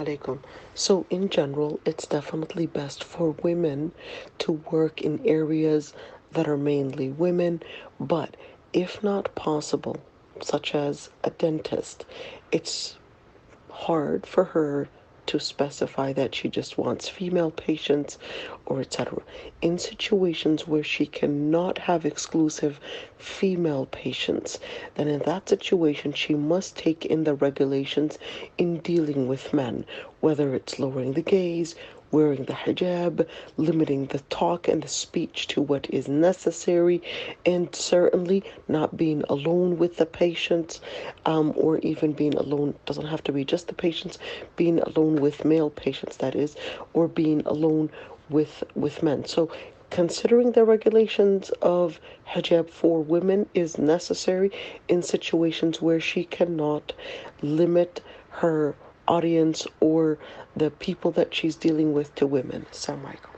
alaikum. So in general, it's definitely best for women to work in areas that are mainly women, but if not possible, such as a dentist, it's hard for her to specify that she just wants female patients or etc. In situations where she cannot have exclusive female patients, then in that situation she must take in the regulations in dealing with men, whether it's lowering the gaze, wearing the hijab, limiting the talk and the speech to what is necessary, and certainly not being alone with the patients, or even being alone, doesn't have to be just the patients, being alone with male patients, that is, or being alone with men. So considering the regulations of hijab for women is necessary in situations where she cannot limit her audience or the people that she's dealing with to women. Assalamu alaikum.